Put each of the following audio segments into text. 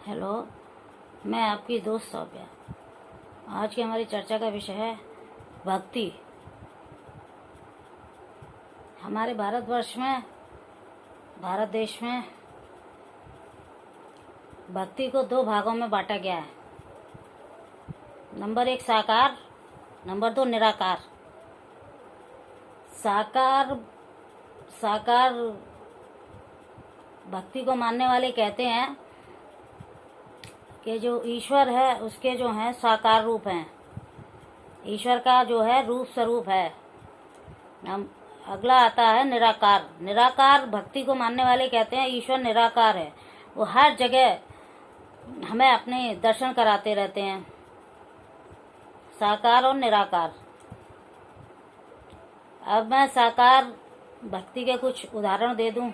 Hello, मैं आपकी दोस्त सौम्या। आज की हमारी चर्चा का विषय है भक्ति। हमारे भारतवर्ष में, भारत देश में भक्ति को दो भागों में बांटा गया है। नंबर 1 साकार, नंबर 2 निराकार। साकार भक्ति को मानने वाले कहते हैं कि जो ईश्वर है उसके जो हैं साकार रूप हैं, ईश्वर का जो है रूप स्वरूप है। अगला आता है निराकार। निराकार भक्ति को मानने वाले कहते हैं ईश्वर निराकार है, वो हर जगह हमें अपने दर्शन कराते रहते हैं। साकार और निराकार। अब मैं साकार भक्ति के कुछ उदाहरण दे दूं।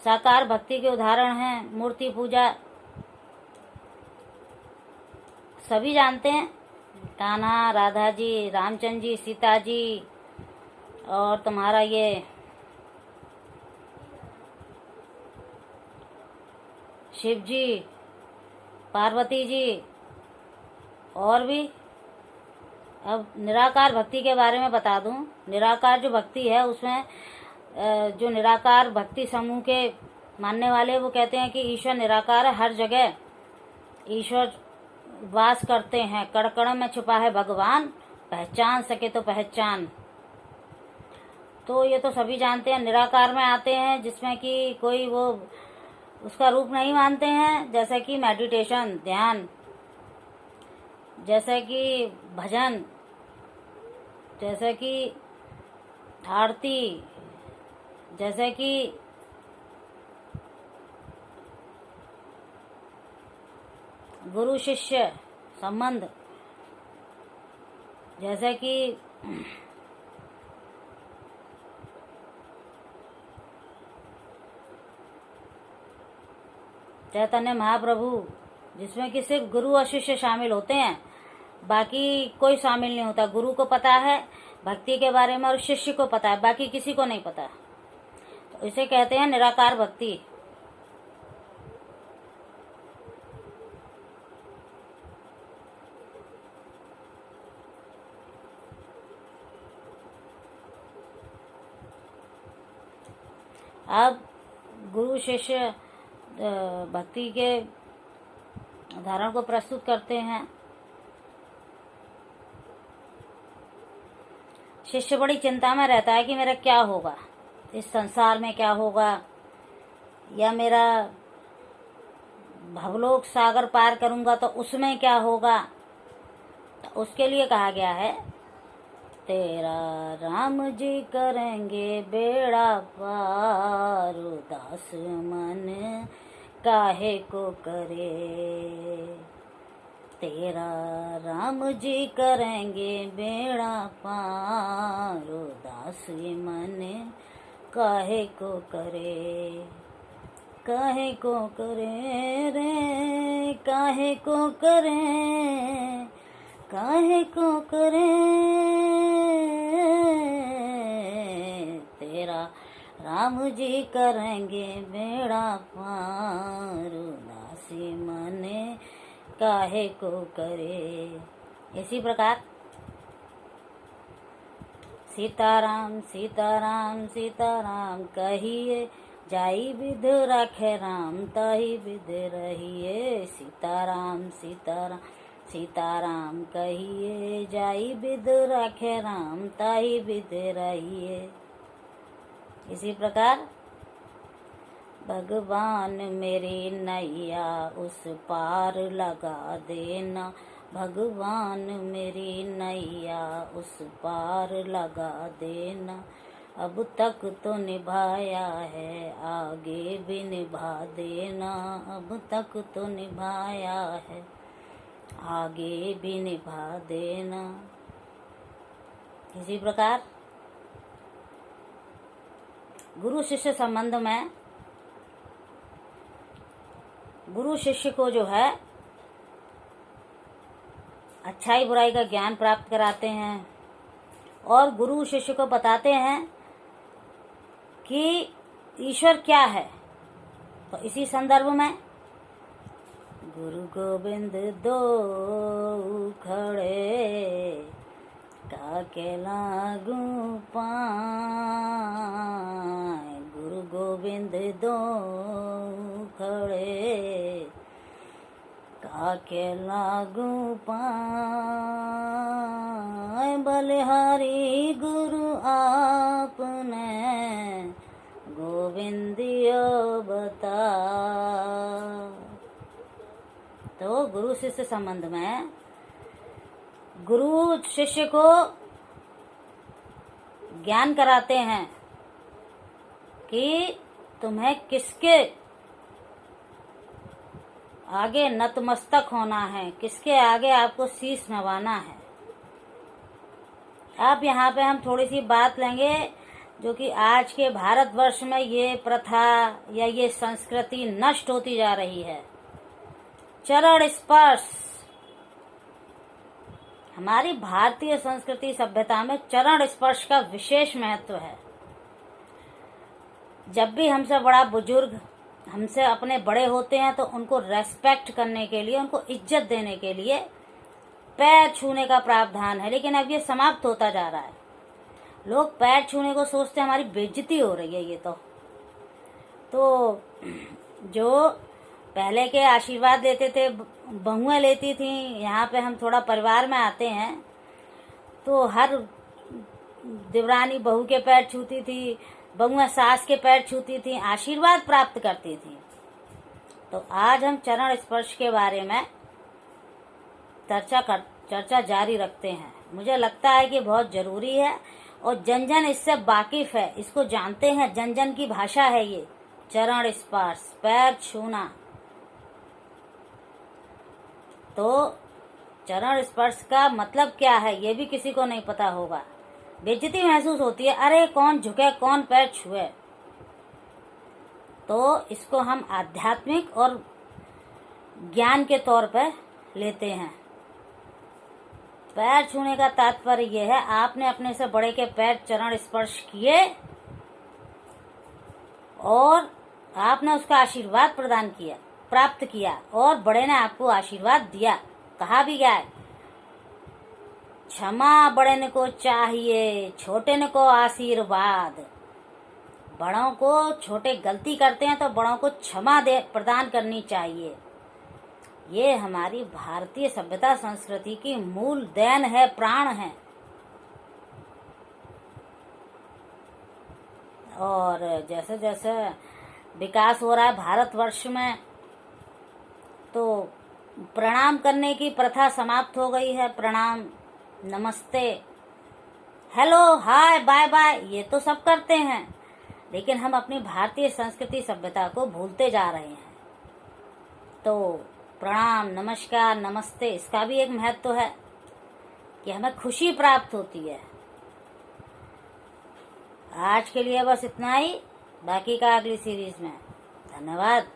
साकार भक्ति के उदाहरण हैं मूर्ति पूजा, सभी जानते हैं। कान्हा, राधा जी, रामचंद्र जी, सीता जी, और तुम्हारा ये शिव जी, पार्वती जी, और भी। अब निराकार भक्ति के बारे में बता दूं। निराकार जो भक्ति है उसमें जो निराकार भक्ति समूह के मानने वाले वो कहते हैं कि ईश्वर निराकार है, हर जगह ईश्वर वास करते हैं। कण कण में छुपा है भगवान, पहचान सके तो पहचान। तो ये तो सभी जानते हैं। निराकार में आते हैं जिसमें कि कोई वो उसका रूप नहीं मानते हैं, जैसे कि मेडिटेशन, ध्यान, जैसे कि भजन, जैसे कि आरती, जैसे कि गुरु शिष्य संबंध, जैसे कि चैतन्य महाप्रभु, जिसमें कि सिर्फ गुरु और शिष्य शामिल होते हैं, बाकी कोई शामिल नहीं होता। गुरु को पता है भक्ति के बारे में और शिष्य को पता है, बाकी किसी को नहीं पता। तो इसे कहते हैं निराकार भक्ति। अब गुरु शिष्य भक्ति के उदाहरण को प्रस्तुत करते हैं। शिष्य बड़ी चिंता में रहता है कि मेरा क्या होगा, इस संसार में क्या होगा, या मेरा भवलोक सागर पार करूंगा तो उसमें क्या होगा। तो उसके लिए कहा गया है, तेरा राम जी करेंगे बेड़ा पार, उदास मन काहे को करे। तेरा राम जी करेंगे बेड़ा पार, उदास मन काहे को करे। काहे को करे रे, काहे को करे, काहे को करे। तेरा राम जी करेंगे बेड़ा पार, उदासी मने काहे को करे। इसी प्रकार सीताराम सीताराम सीताराम कहिए, जाई विध रखे राम ताही विध रहिए। सीताराम सीताराम सीताराम कहिए, जाई विध रखे राम ताही विध रहिए। इसी प्रकार भगवान मेरी नैया उस पार लगा देना, भगवान मेरी नैया उस पार लगा देना। अब तक तो निभाया है, आगे भी निभा देना। अब तक तो निभाया है, आगे भी निभा देना। इसी प्रकार गुरु शिष्य संबंध में गुरु शिष्य को जो है अच्छाई बुराई का ज्ञान प्राप्त कराते हैं और गुरु शिष्य को बताते हैं कि ईश्वर क्या है। तो इसी संदर्भ में गुरु गोविंद दो खड़े, काके लागू पाए। गुरु गोविंद दो खड़े, काके लागू पाए। बलिहारी गुरु आपने गोविंदियो बता। तो गुरु शिष्य संबंध में गुरु शिष्य को ज्ञान कराते हैं कि तुम्हें किसके आगे नतमस्तक होना है, किसके आगे आपको शीश नवाना है। अब यहाँ पे हम थोड़ी सी बात लेंगे जो कि आज के भारतवर्ष में ये प्रथा या ये संस्कृति नष्ट होती जा रही है। चरण स्पर्श। हमारी भारतीय संस्कृति सभ्यता में चरण स्पर्श का विशेष महत्व है। जब भी हमसे बड़ा बुजुर्ग हमसे अपने बड़े होते हैं तो उनको रेस्पेक्ट करने के लिए, उनको इज्जत देने के लिए पैर छूने का प्रावधान है, लेकिन अब ये समाप्त होता जा रहा है। लोग पैर छूने को सोचते हैं हमारी बेइज्जती हो रही है। ये तो जो पहले के आशीर्वाद लेते थे, बहुएं लेती थी। यहाँ पे हम थोड़ा परिवार में आते हैं तो हर देवरानी बहू के पैर छूती थी, बहुएं सास के पैर छूती थी, आशीर्वाद प्राप्त करती थी। तो आज हम चरण स्पर्श के बारे में चर्चा जारी रखते हैं। मुझे लगता है कि बहुत जरूरी है और जन जन इससे वाकिफ है, इसको जानते हैं, जन जन की भाषा है ये चरण स्पर्श, पैर छूना। तो चरण स्पर्श का मतलब क्या है ये भी किसी को नहीं पता होगा। बेइज्जती महसूस होती है, अरे कौन झुके, कौन पैर छुए। तो इसको हम आध्यात्मिक और ज्ञान के तौर पर लेते हैं। पैर छूने का तात्पर्य यह है, आपने अपने से बड़े के पैर चरण स्पर्श किए और आपने उसका आशीर्वाद प्राप्त किया और बड़े ने आपको आशीर्वाद दिया। कहा भी गया है, क्षमा बड़े ने को चाहिए, छोटे ने को आशीर्वाद। बड़ों को, छोटे गलती करते हैं तो बड़ों को क्षमा प्रदान करनी चाहिए। ये हमारी भारतीय सभ्यता संस्कृति की मूल देन है, प्राण है। और जैसे जैसे विकास हो रहा है भारतवर्ष में, तो प्रणाम करने की प्रथा समाप्त हो गई है। प्रणाम, नमस्ते, हेलो, हाय, बाय बाय, ये तो सब करते हैं, लेकिन हम अपनी भारतीय संस्कृति सभ्यता को भूलते जा रहे हैं। तो प्रणाम, नमस्कार, नमस्ते, इसका भी एक महत्व है कि हमें खुशी प्राप्त होती है। आज के लिए बस इतना ही, बाकी का अगली सीरीज में। धन्यवाद।